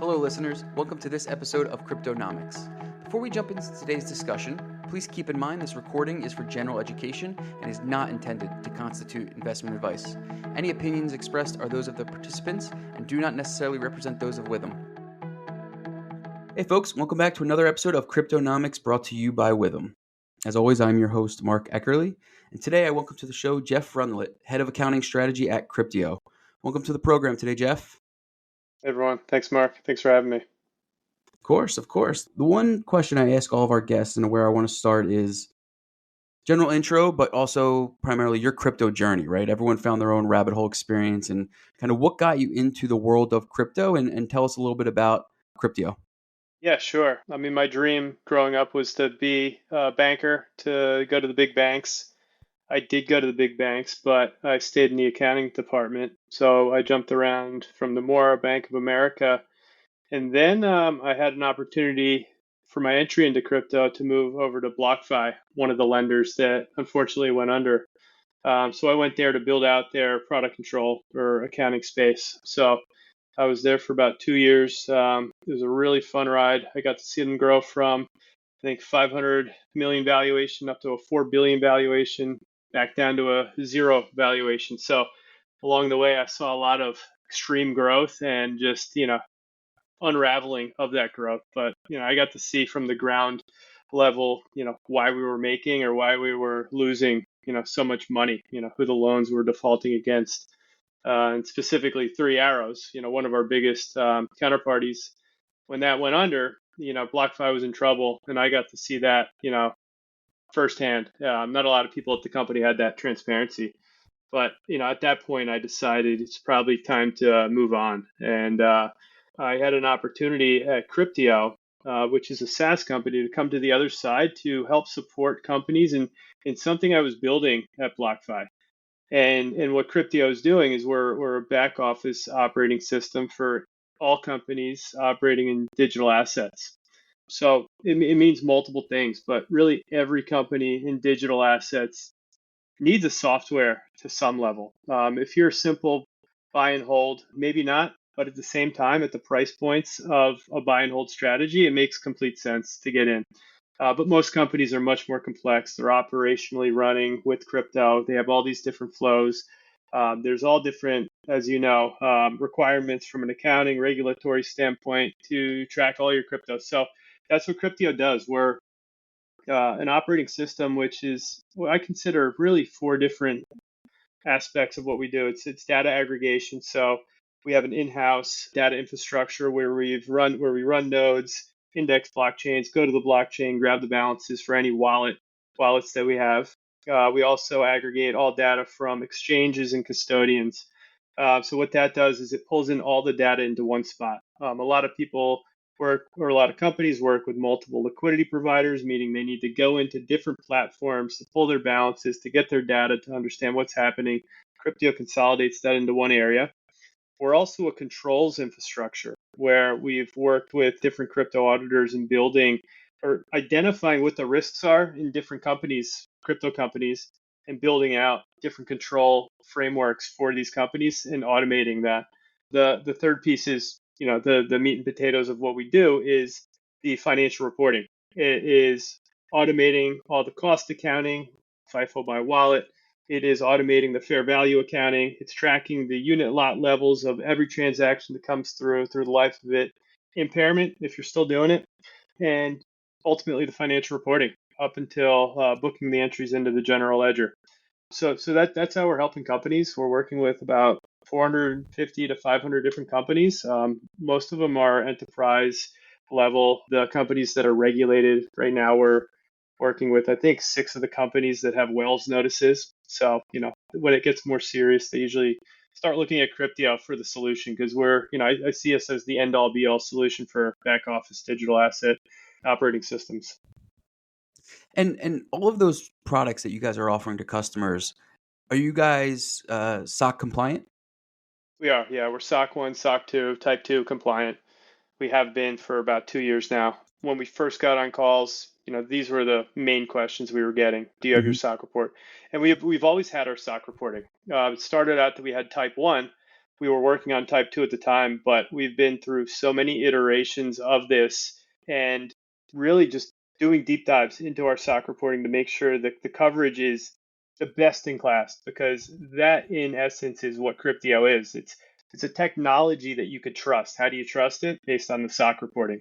Hello, listeners. Welcome to this episode of Cryptonomics. Before we jump into today's discussion, please keep in mind this recording is for general education and is not intended to constitute investment advice. Any opinions expressed are those of the participants and do not necessarily represent those of Witham. Hey, folks. Welcome back to another episode of Cryptonomics brought to you by Witham. As always, I'm your host, Mark Eckerly, and today I welcome to the show Jeff Rundlet, Head of Accounting Strategy at Cryptio. Welcome to the program today, Jeff. Hey everyone. Thanks, Mark. Thanks for having me. Of course. The one question I ask all of our guests and where I want to start is general intro, but also primarily your crypto journey, right? Everyone found their own rabbit hole experience and kind of what got you into the world of crypto and tell us a little bit about Cryptio. Yeah, sure. I mean, my dream growing up was to be a banker, to go to the big banks. I did go to the big banks, but I stayed in the accounting department. So I jumped around from Nomura, Bank of America, and then I had an opportunity for my entry into crypto to move over to BlockFi, one of the lenders that unfortunately went under. So I went there to build out their product control or accounting space. So I was there for about 2 years. It was a really fun ride. I got to see them grow from, I think, 500 million valuation up to a 4 billion valuation, back down to a zero valuation. So along the way, I saw a lot of extreme growth and just, unraveling of that growth. But, I got to see from the ground level, why we were making or why we were losing, so much money, who the loans were defaulting against. And specifically Three Arrows, one of our biggest counterparties. When that went under, BlockFi was in trouble, and I got to see that, firsthand. Not a lot of people at the company had that transparency, but at that point, I decided it's probably time to move on, and I had an opportunity at Cryptio, which is a SaaS company, to come to the other side to help support companies in something I was building at BlockFi. And what Cryptio is doing is we're a back office operating system for all companies operating in digital assets. So it means multiple things, but really every company in digital assets needs a software to some level. If you're a simple buy and hold, maybe not, but at the same time, at the price points of a buy and hold strategy, it makes complete sense to get in. But most companies are much more complex. They're operationally running with crypto. They have all these different flows. There's all different, as you know, requirements from an accounting regulatory standpoint to track all your crypto. So that's what Cryptio does. We're an operating system, which is what I consider really four different aspects of what we do. It's data aggregation. So we have an in-house data infrastructure where we run nodes, index blockchains, go to the blockchain, grab the balances for any wallets that we have. We also aggregate all data from exchanges and custodians. So what that does is it pulls in all the data into one spot. A lot of people a lot of companies work with multiple liquidity providers, meaning they need to go into different platforms to pull their balances, to get their data, to understand what's happening. Cryptio consolidates that into one area. We're also a controls infrastructure where we've worked with different crypto auditors in building or identifying what the risks are in different companies, crypto companies, and building out different control frameworks for these companies and automating that. The third piece is, the meat and potatoes of what we do is the financial reporting. It is automating all the cost accounting, FIFO by wallet. It is automating the fair value accounting. It's tracking the unit lot levels of every transaction that comes through the life of it, impairment if you're still doing it, and ultimately the financial reporting up until booking the entries into the general ledger. So that's how we're helping companies. We're working with about 450 to 500 different companies. Most of them are enterprise level. The companies that are regulated right now, we're working with, I think, 6 of the companies that have Wells notices. So, when it gets more serious, they usually start looking at Cryptio for the solution because I see us as the end all be all solution for back office digital asset operating systems. And all of those products that you guys are offering to customers, are you guys SOC compliant? We are, yeah. We're SOC 1, SOC 2, Type 2 compliant. We have been for about 2 years now. When we first got on calls, these were the main questions we were getting. Do you have your SOC report? And we've always had our SOC reporting. It started out that we had Type 1, we were working on type 2 at the time, but we've been through so many iterations of this and really just doing deep dives into our SOC reporting to make sure that the coverage is the best in class, because that in essence is what Cryptio is. It's a technology that you could trust. How do you trust it? Based on the SOC reporting.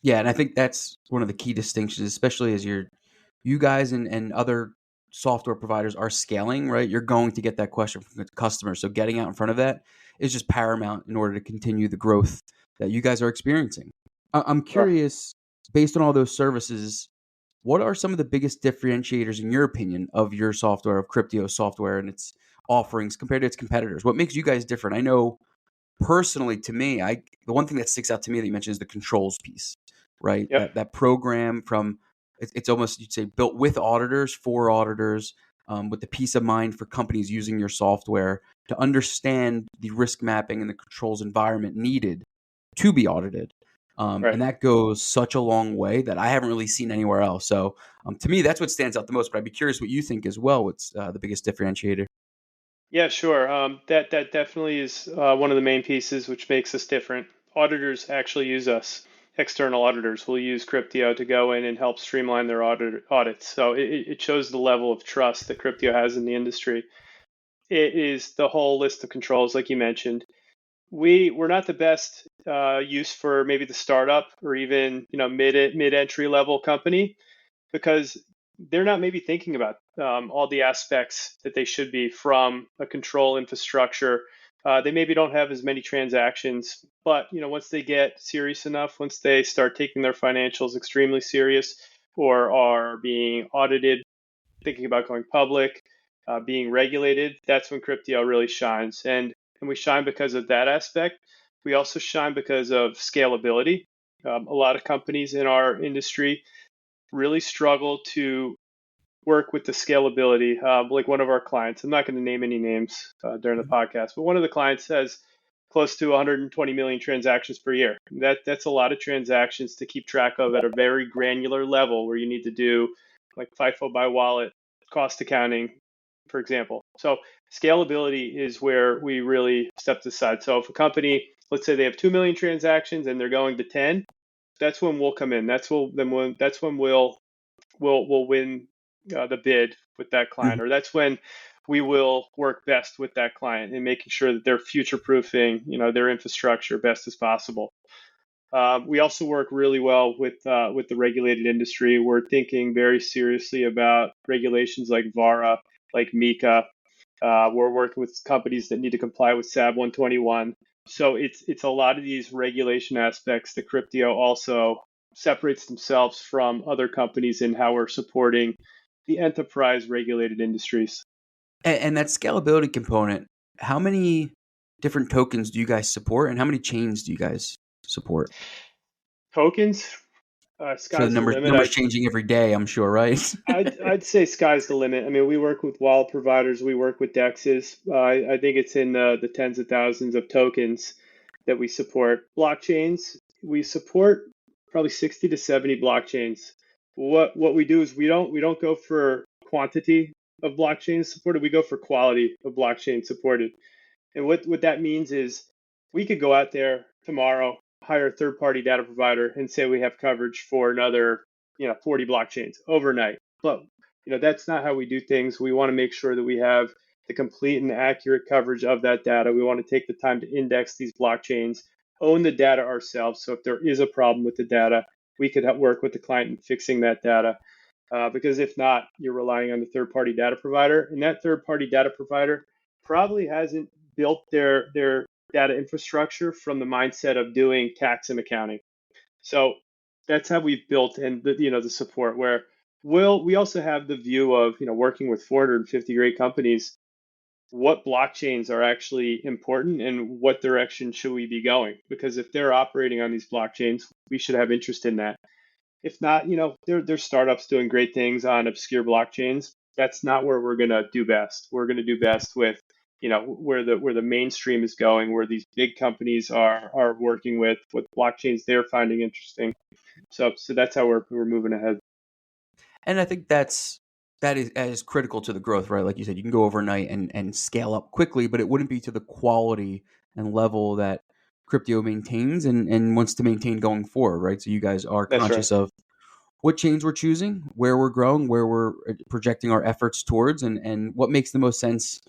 Yeah, and I think that's one of the key distinctions, especially as you guys and other software providers are scaling, right? You're going to get that question from the customer. So getting out in front of that is just paramount in order to continue the growth that you guys are experiencing. I'm Oh, curious, based on all those services, what are some of the biggest differentiators, in your opinion, of your software, of Cryptio software and its offerings compared to its competitors? What makes you guys different? I know personally, to me, the one thing that sticks out to me that you mentioned is the controls piece, right? yep. That program from it's almost, you'd say, built with auditors for auditors, with the peace of mind for companies using your software to understand the risk mapping and the controls environment needed to be audited. Right. And that goes such a long way that I haven't really seen anywhere else. So to me, that's what stands out the most. But I'd be curious what you think as well. What's the biggest differentiator? Yeah, sure. That definitely is one of the main pieces which makes us different. Auditors actually use us. External auditors will use Cryptio to go in and help streamline their audits. So it shows the level of trust that Cryptio has in the industry. It is the whole list of controls, like you mentioned. We're not the best use for maybe the startup or even mid entry level company, because they're not maybe thinking about all the aspects that they should be from a control infrastructure. They maybe don't have as many transactions, but once they get serious enough, once they start taking their financials extremely serious or are being audited, thinking about going public, being regulated, that's when Cryptio really shines. And we shine because of that aspect. We also shine because of scalability. A lot of companies in our industry really struggle to work with the scalability. Like one of our clients, I'm not going to name any names during the podcast, but one of the clients has close to 120 million transactions per year. That's a lot of transactions to keep track of at a very granular level, where you need to do like FIFO by wallet, cost accounting, for example. So scalability is where we really stepped aside. So if a company, let's say they have 2 million transactions and they're going to 10, that's when we'll come in. That's when we'll win the bid with that client, Mhm. or that's when we will work best with that client in making sure that they're future proofing their infrastructure best as possible. We also work really well with the regulated industry. We're thinking very seriously about regulations like VARA, like MiCA. We're working with companies that need to comply with SAB 121. So it's a lot of these regulation aspects that Cryptio also separates themselves from other companies in how we're supporting the enterprise regulated industries. And that scalability component, how many different tokens do you guys support, and how many chains do you guys support? Tokens, So the sky's the limit. numbers changing every day, I'm sure, right? I'd say sky's the limit. I mean, we work with wallet providers, we work with dexes. I think it's in the tens of thousands of tokens that we support. Blockchains, we support probably 60 to 70 blockchains. What we do is we don't go for quantity of blockchains supported. We go for quality of blockchain supported. And what that means is we could go out there tomorrow, hire a third party data provider, and say we have coverage for another 40 blockchains overnight. But that's not how we do things. We want to make sure that we have the complete and accurate coverage of that data. We want to take the time to index these blockchains, own the data ourselves. So if there is a problem with the data, we could work with the client in fixing that data. Because if not, you're relying on the third party data provider, and that third party data provider probably hasn't built their data infrastructure from the mindset of doing tax and accounting. So that's how we've built and the support, where we also have the view of working with 450 great companies. What blockchains are actually important and what direction should we be going? Because if they're operating on these blockchains, we should have interest in that. If not, there's startups doing great things on obscure blockchains. That's not where we're gonna do best. We're gonna do best with, where the mainstream is going, where these big companies are working with what blockchains they're finding interesting. So that's how we're moving ahead. And I think that is critical to the growth, right? Like you said, you can go overnight and scale up quickly, but it wouldn't be to the quality and level that Cryptio maintains and wants to maintain going forward, right? So you guys are That's right. conscious of what chains we're choosing, where we're growing, where we're projecting our efforts towards, and what makes the most sense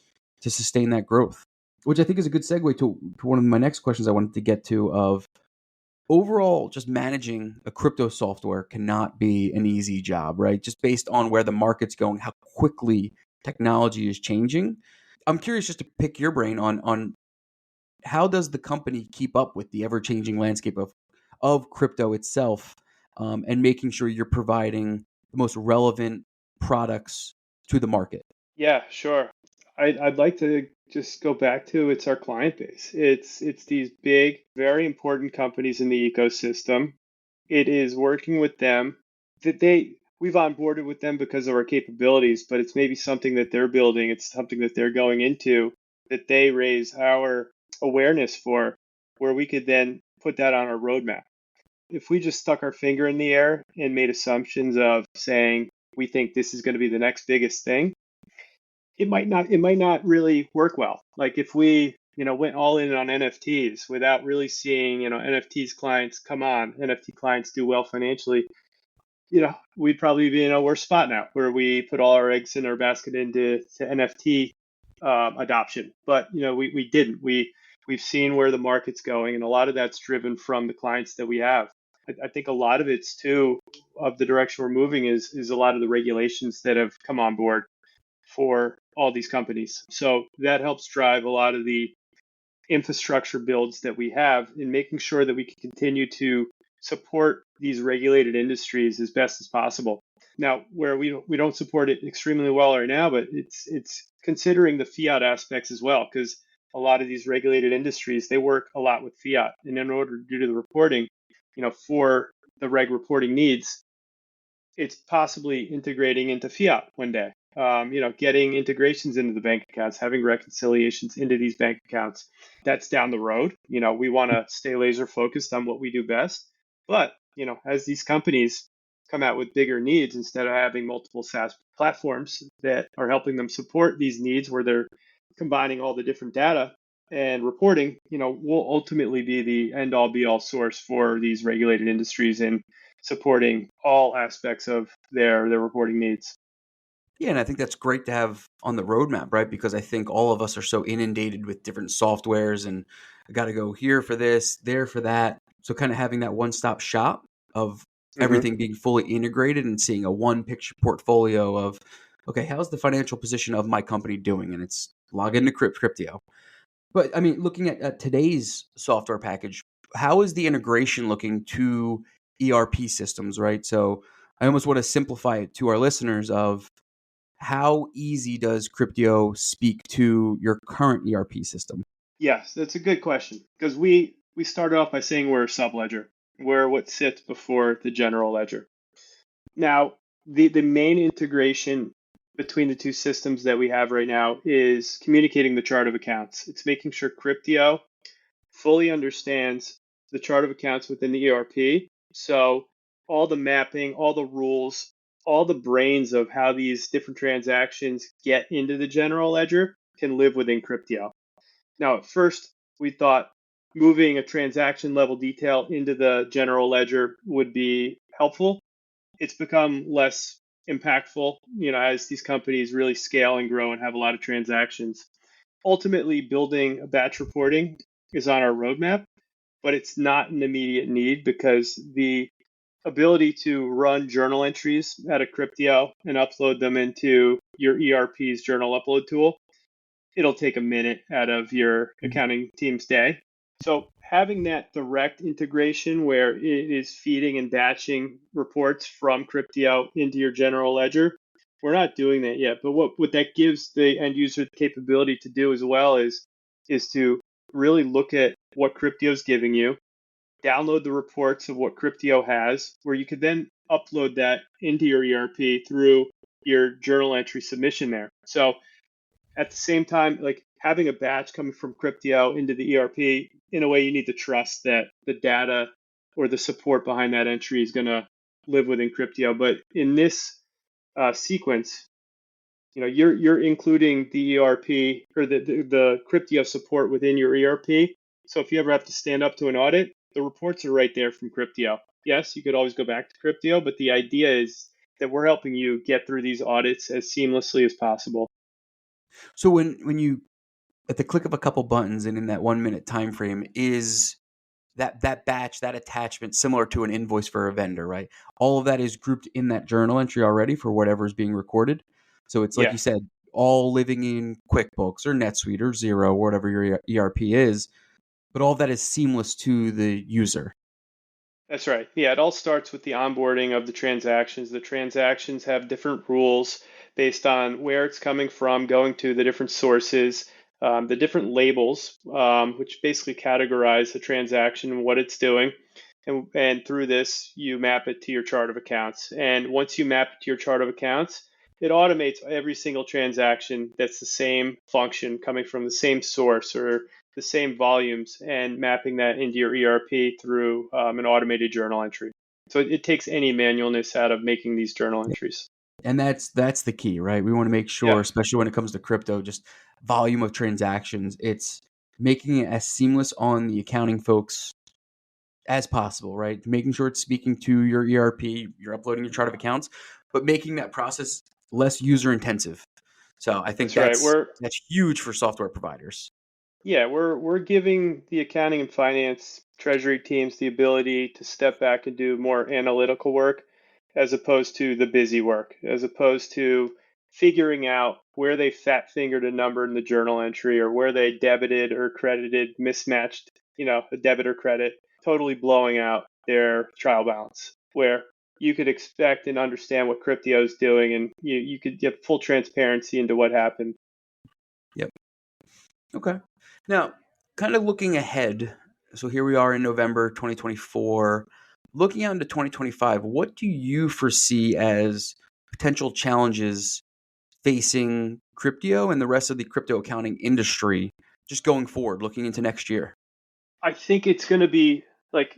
to sustain that growth. Which I think is a good segue to one of my next questions I wanted to get to of overall just managing a crypto software cannot be an easy job, right? Just based on where the market's going, how quickly technology is changing. I'm curious just to pick your brain on how does the company keep up with the ever changing landscape of crypto itself, and making sure you're providing the most relevant products to the market. Yeah, sure. I'd like to just go back to it's our client base. It's these big, very important companies in the ecosystem. It is working with them that we've onboarded with them because of our capabilities, but it's maybe something that they're building, it's something that they're going into that they raise our awareness for, where we could then put that on our roadmap. If we just stuck our finger in the air and made assumptions of saying we think this is going to be the next biggest thing, it might not really work well. Like if we, went all in on NFTs without really seeing, NFTs clients come on, NFT clients do well financially, we'd probably be in a worse spot now where we put all our eggs in our basket into NFT adoption. But we didn't. We've seen where the market's going, and a lot of that's driven from the clients that we have. I think a lot of it's too of the direction we're moving is a lot of the regulations that have come on board for all these companies. So that helps drive a lot of the infrastructure builds that we have in making sure that we can continue to support these regulated industries as best as possible. Now, where we don't support it extremely well right now, but it's considering the fiat aspects as well, because a lot of these regulated industries, they work a lot with fiat, and in order to do the reporting, for the reg reporting needs, it's possibly integrating into fiat one day. Getting integrations into the bank accounts, having reconciliations into these bank accounts. That's down the road. We want to stay laser focused on what we do best. But, as these companies come out with bigger needs, instead of having multiple SaaS platforms that are helping them support these needs where they're combining all the different data and reporting, will ultimately be the end all be all source for these regulated industries and supporting all aspects of their reporting needs. Yeah, and I think that's great to have on the roadmap, right? Because I think all of us are so inundated with different softwares and I got to go here for this, there for that. So kind of having that one-stop shop of Hmm. everything being fully integrated and seeing a one-picture portfolio of, okay, how's the financial position of my company doing? And it's log into Cryptio. But I mean, looking at today's software package, how is the integration looking to ERP systems, right? So I almost want to simplify it to our listeners of how easy does Cryptio speak to your current ERP system? Yes, that's a good question because we started off by saying we're a subledger. We're what sits before the general ledger. Now, the main integration between the two systems that we have right now is communicating the chart of accounts. It's making sure Cryptio fully understands the chart of accounts within the ERP. So all the mapping, all the rules, all the brains of how these different transactions get into the general ledger can live within Cryptio. Now, at first, we thought moving a transaction level detail into the general ledger would be helpful. It's become less impactful, as these companies really scale and grow and have a lot of transactions. Ultimately, building a batch reporting is on our roadmap, but it's not an immediate need because the ability to run journal entries out of Cryptio and upload them into your ERP's journal upload tool, it'll take a minute out of your accounting team's day. So having that direct integration where it is feeding and batching reports from Cryptio into your general ledger, we're not doing that yet. But what that gives the end user the capability to do as well is to really look at what Cryptio is giving you, download the reports of what Cryptio has, where you could then upload that into your ERP through your journal entry submission there. So at the same time, like having a batch coming from Cryptio into the ERP, in a way, you need to trust that the data or the support behind that entry is going to live within Cryptio. But in this sequence, you're including the ERP or the Cryptio support within your ERP. So if you ever have to stand up to an audit, the reports are right there from Cryptio. Yes, you could always go back to Cryptio, but the idea is that we're helping you get through these audits as seamlessly as possible. So when you at the click of a couple buttons and in that 1 minute time frame is that batch, that attachment similar to an invoice for a vendor, right? All of that is grouped in that journal entry already for whatever is being recorded. So it's like Yeah, you said, all living in QuickBooks or NetSuite or Xero, whatever your ERP is, but all of that is seamless to the user. that's right. Yeah, it all starts with the onboarding of the transactions. The transactions have different rules based on where it's coming from, going to the different sources, the different labels, which basically categorize the transaction and what it's doing. And through this, you map it to your chart of accounts. And once you map it to your chart of accounts, it automates every single transaction that's the same function coming from the same source or the same volumes and mapping that into your ERP through an automated journal entry. So it takes any manualness out of making these journal entries. And that's the key, right? We want to make Yeah, sure, especially when it comes to crypto, just volume of transactions, it's making it as seamless on the accounting folks as possible, right? Making sure it's speaking to your ERP, you're uploading your chart of accounts, but making that process less user intensive. So I think that's right. that's huge for software providers. We're giving the accounting and finance treasury teams the ability to step back and do more analytical work as opposed to the busy work, as opposed to figuring out where they fat fingered a number in the journal entry or where they debited or credited mismatched, a debit or credit, totally blowing out their trial balance. Where you could expect and understand what Cryptio is doing and you could get full transparency into what happened. Yep. Okay. Now, kind of looking ahead, so here we are in November 2024. Looking out into 2025, what do you foresee as potential challenges facing Cryptio and the rest of the crypto accounting industry just going forward, looking into next year? I think it's going to be like,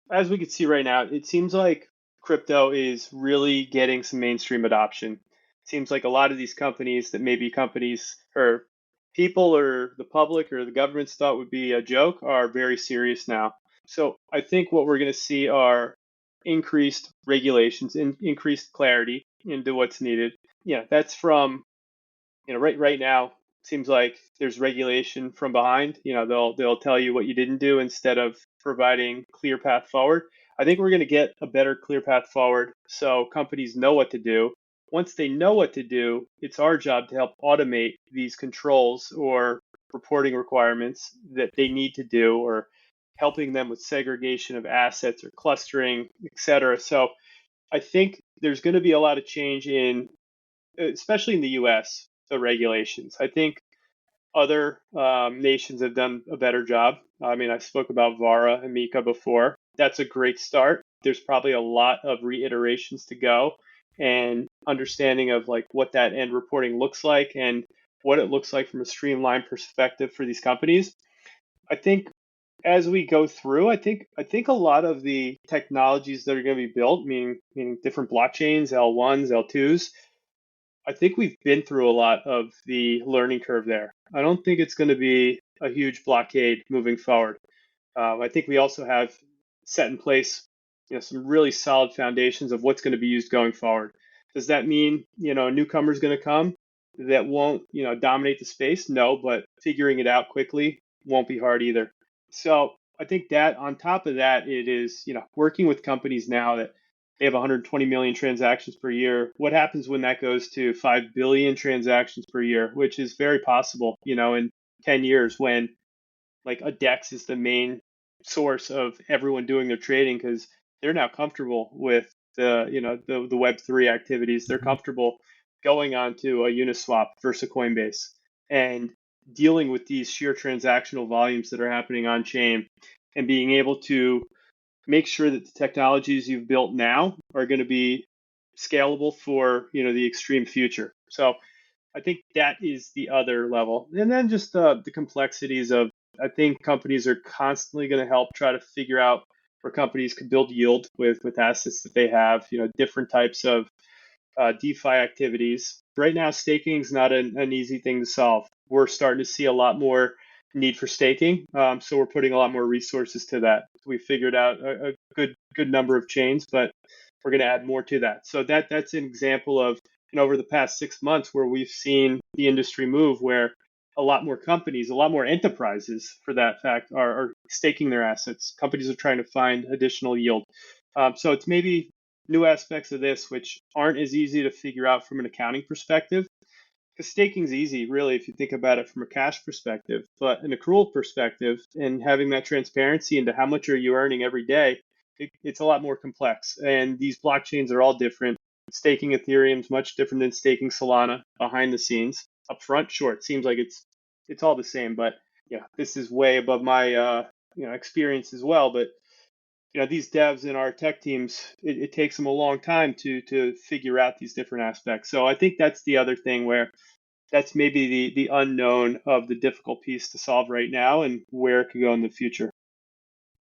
as we can see right now, it seems like crypto is really getting some mainstream adoption. It seems like a lot of these companies that maybe companies or people or the public or the governments thought would be a joke are very serious now. So I think what we're going to see are increased regulations, increased clarity into what's needed. Yeah, that's from right now seems like there's regulation from behind. They'll tell you what you didn't do instead of providing clear path forward. I think we're going to get a better clear path forward so companies know what to do. Once they know what to do, it's our job to help automate these controls or reporting requirements that they need to do, or helping them with segregation of assets or clustering, et cetera. So I think there's going to be a lot of change in, especially in the US, the regulations. I think other nations have done a better job. I mean, I spoke about Vara and Mika before. That's a great start. There's probably a lot of reiterations to go and understanding of like what that end reporting looks like and what it looks like from a streamlined perspective for these companies. I think as we go through, I think a lot of the technologies that are going to be built, meaning different blockchains, L1s, L2s, I think we've been through a lot of the learning curve there. I don't think it's going to be a huge blockade moving forward. I think we also have set in place, some really solid foundations of what's going to be used going forward. Does that mean, a newcomer is going to come that won't, dominate the space? No, but figuring it out quickly won't be hard either. So I think that on top of that, it is, working with companies now that they have 120 million transactions per year. What happens when that goes to 5 billion transactions per year, which is very possible, in 10 years when like a DEX is the main source of everyone doing their trading because they're now comfortable with the Web3 activities. They're Mhm. comfortable going on to a Uniswap versus a Coinbase and dealing with these sheer transactional volumes that are happening on chain and being able to make sure that the technologies you've built now are going to be scalable for the extreme future. So I think that is the other level, and then just the complexities of, I think companies are constantly going to help try to figure out where companies can build yield with assets that they have, different types of DeFi activities. right now staking is not an easy thing to solve. We're starting to see a lot more need for staking, so we're putting a lot more resources to that. We figured out a good number of chains, but we're going to add more to that. So that's an example of, over the past 6 months where we've seen the industry move, where a lot more companies, a lot more enterprises, for that fact, are staking their assets. Companies are trying to find additional yield. So it's maybe new aspects of this which aren't as easy to figure out from an accounting perspective, because staking's easy, really, if you think about it from a cash perspective. But an accrual perspective, and having that transparency into how much are you earning every day, it's a lot more complex. And these blockchains are all different. Staking Ethereum is much different than staking Solana behind the scenes. Up front, sure, it seems like it's all the same, but yeah, this is way above my experience as well. But these devs in our tech teams, it takes them a long time to figure out these different aspects. So I think that's the other thing, where that's maybe the unknown of the difficult piece to solve right now and where it could go in the future.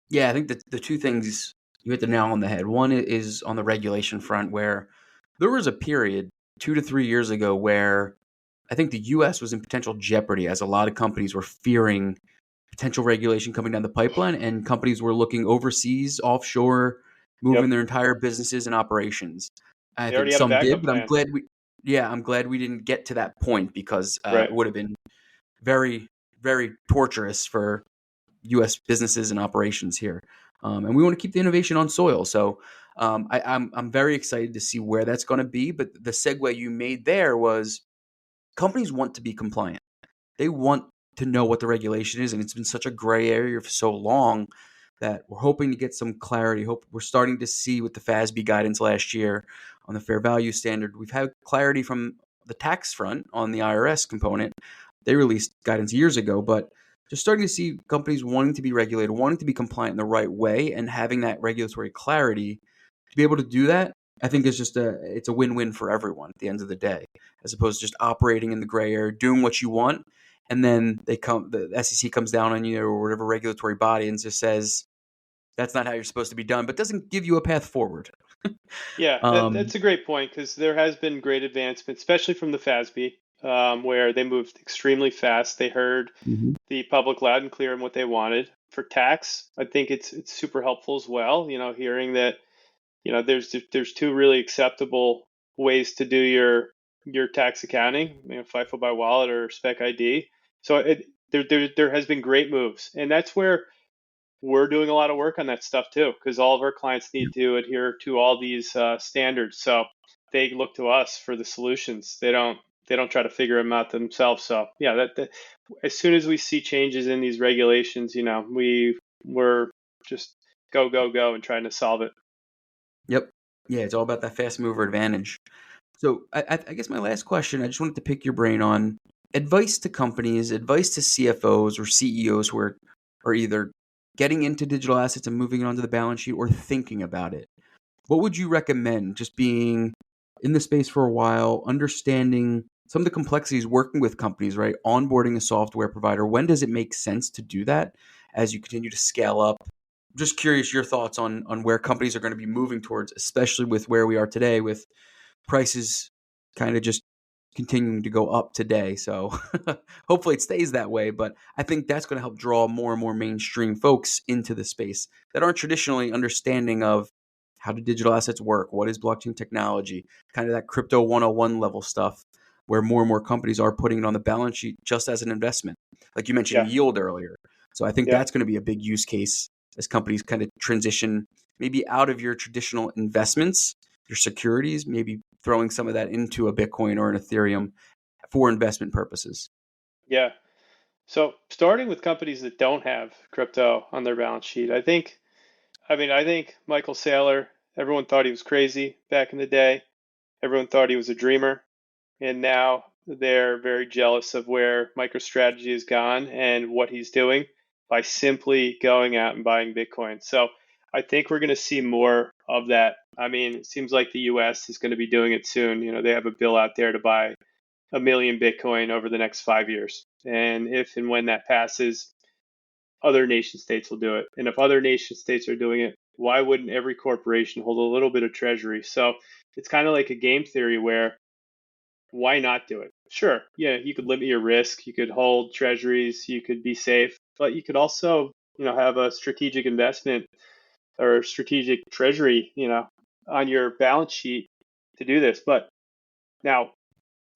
Yeah, I think that the two things you hit the nail on the head. One is on the regulation front, where there was a period 2 to 3 years ago where I think the U.S. was in potential jeopardy, as a lot of companies were fearing potential regulation coming down the pipeline, and companies were looking overseas, offshore, moving Yep. their entire businesses and operations. I They already think have a some did, backup but plan. I'm glad we didn't get to that point, because Right. it would have been very, very torturous for U.S. businesses and operations here. And we want to keep the innovation on soil. So I'm very excited to see where that's going to be. But the segue you made there was, companies want to be compliant. They want to know what the regulation is, and it's been such a gray area for so long that we're hoping to get some clarity. Hope we're starting to see with the FASB guidance last year on the fair value standard. We've had clarity from the tax front on the IRS component. They released guidance years ago, but just starting to see companies wanting to be regulated, wanting to be compliant in the right way, and having that regulatory clarity to be able to do that. I think it's a win-win for everyone at the end of the day, as opposed to just operating in the gray area, doing what you want, and then the SEC comes down on you, or whatever regulatory body, and just says that's not how you're supposed to be done, but doesn't give you a path forward. Yeah, Um, that's a great point, because there has been great advancement, especially from the FASB, where they moved extremely fast. They heard mhm. the public loud and clear on what they wanted. For tax, I think it's super helpful as well. Hearing that there's two really acceptable ways to do your tax accounting, FIFO by wallet or Spec ID. So there has been great moves, and that's where we're doing a lot of work on that stuff too, because all of our clients need to adhere to all these standards. So they look to us for the solutions. They don't try to figure them out themselves. So yeah, that as soon as we see changes in these regulations, we're just go and trying to solve it. Yep. Yeah, it's all about that fast mover advantage. So I guess my last question, I just wanted to pick your brain on advice to companies, advice to CFOs or CEOs who are either getting into digital assets and moving it onto the balance sheet, or thinking about it. What would you recommend, just being in the space for a while, understanding some of the complexities working with companies, right? Onboarding a software provider. When does it make sense to do that as you continue to scale up? Just curious your thoughts on where companies are going to be moving towards, especially with where we are today, with prices kind of just continuing to go up today. So hopefully it stays that way. But I think that's going to help draw more and more mainstream folks into the space that aren't traditionally understanding of how do digital assets work, what is blockchain technology, kind of that crypto 101 level stuff, where more and more companies are putting it on the balance sheet just as an investment. Like you mentioned Yeah, yield earlier. So I think yeah, that's going to be a big use case as companies kind of transition maybe out of your traditional investments, your securities, maybe throwing some of that into a Bitcoin or an Ethereum for investment purposes. yeah. So starting with companies that don't have crypto on their balance sheet, I think Michael Saylor, everyone thought he was crazy back in the day. Everyone thought he was a dreamer. And now they're very jealous of where MicroStrategy has gone and what he's doing by simply going out and buying Bitcoin. So I think we're going to see more of that. It seems like the US is going to be doing it soon. They have a bill out there to buy 1 million Bitcoin over the next 5 years. And if and when that passes, other nation states will do it. And if other nation states are doing it, why wouldn't every corporation hold a little bit of treasury? So it's kind of like a game theory, where why not do it? Sure, yeah, you could limit your risk, you could hold treasuries, you could be safe, but you could also, have a strategic investment or strategic treasury, on your balance sheet to do this. But now,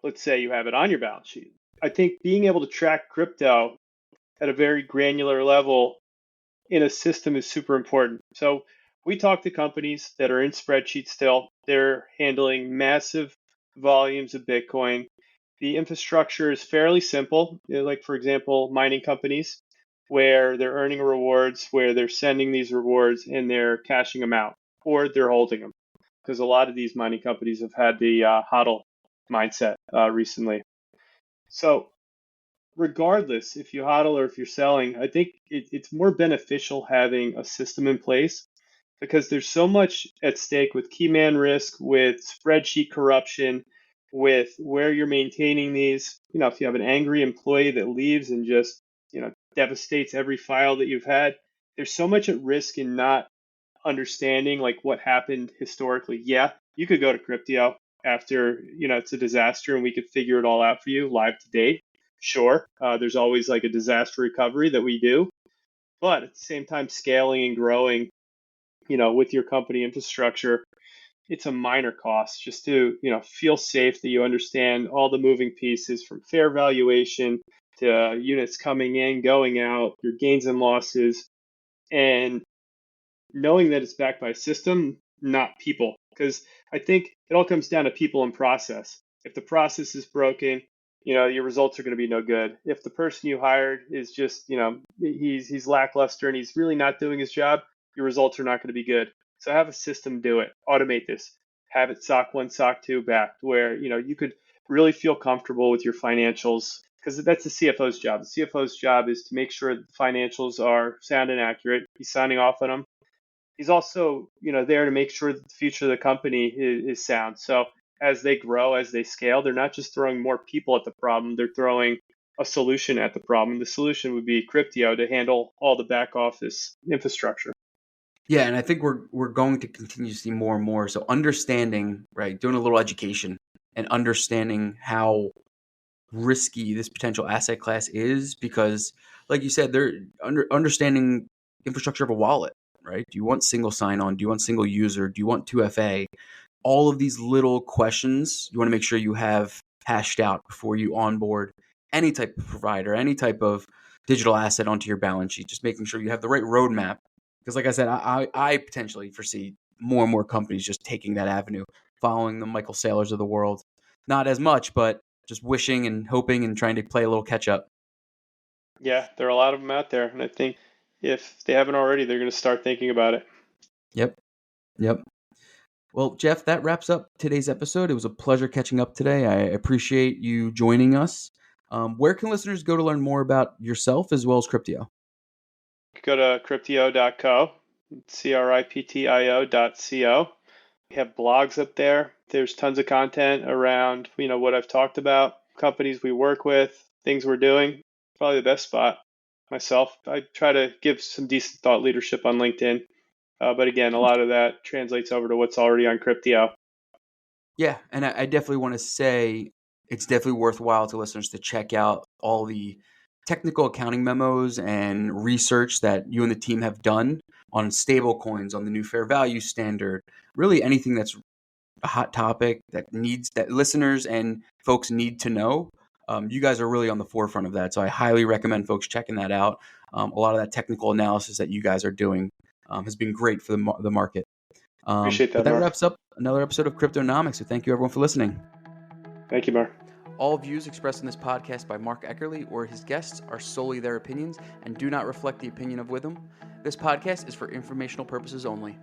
let's say you have it on your balance sheet. I think being able to track crypto at a very granular level in a system is super important. So we talk to companies that are in spreadsheets still. They're handling massive volumes of Bitcoin. The infrastructure is fairly simple, like, for example, mining companies, where they're earning rewards, where they're sending these rewards and they're cashing them out or they're holding them. Because a lot of these mining companies have had the HODL mindset recently. So regardless if you hodl or if you're selling, I think it's more beneficial having a system in place because there's so much at stake with key man risk, with spreadsheet corruption, with where you're maintaining these. If you have an angry employee that leaves and just, devastates every file that you've had, there's so much at risk in not understanding like what happened historically. Yeah, you could go to Cryptio after, it's a disaster and we could figure it all out for you live to date. Sure, there's always like a disaster recovery that we do, but at the same time, scaling and growing, with your company infrastructure, it's a minor cost just to, feel safe that you understand all the moving pieces from fair valuation to units coming in, going out, your gains and losses, and knowing that it's backed by a system, not people. Because I think it all comes down to people and process. If the process is broken, your results are going to be no good. If the person you hired is just, he's lackluster and he's really not doing his job, your results are not going to be good. So have a system do it. Automate this. Have it SOC 1, SOC 2 backed where, you could really feel comfortable with your financials because that's the CFO's job. The CFO's job is to make sure that the financials are sound and accurate. He's signing off on them. He's also, there to make sure that the future of the company is sound. So as they grow, as they scale, they're not just throwing more people at the problem, they're throwing a solution at the problem. The solution would be Cryptio to handle all the back office infrastructure. Yeah, and I think we're going to continue to see more and more. So understanding, right, doing a little education and understanding how risky this potential asset class is, because, like you said, they're understanding infrastructure of a wallet, right? Do you want single sign-on? Do you want single user? Do you want 2FA? All of these little questions you want to make sure you have hashed out before you onboard any type of provider, any type of digital asset onto your balance sheet. Just making sure you have the right roadmap. Because like I said, I potentially foresee more and more companies just taking that avenue, following the Michael Saylors of the world. Not as much, but just wishing and hoping and trying to play a little catch up. Yeah, there are a lot of them out there. And I think if they haven't already, they're going to start thinking about it. Yep. Well, Jeff, that wraps up today's episode. It was a pleasure catching up today. I appreciate you joining us. Where can listeners go to learn more about yourself as well as Cryptio? Go to cryptio.co, CRIPTIO.co. We have blogs up there. There's tons of content around, what I've talked about, companies we work with, things we're doing. Probably the best spot. Myself, I try to give some decent thought leadership on LinkedIn. But again, a lot of that translates over to what's already on Cryptio. Yeah, and I definitely want to say it's definitely worthwhile to listeners to check out all the technical accounting memos and research that you and the team have done on stable coins, on the new fair value standard, really anything that's a hot topic that listeners and folks need to know. You guys are really on the forefront of that. So I highly recommend folks checking that out. A lot of that technical analysis that you guys are doing has been great for the market. Appreciate that, But that Mark. wraps up another episode of Cryptonomics. So thank you everyone for listening. Thank you, Mark. All views expressed in this podcast by Mark Eckerly or his guests are solely their opinions and do not reflect the opinion of Witham. This podcast is for informational purposes only.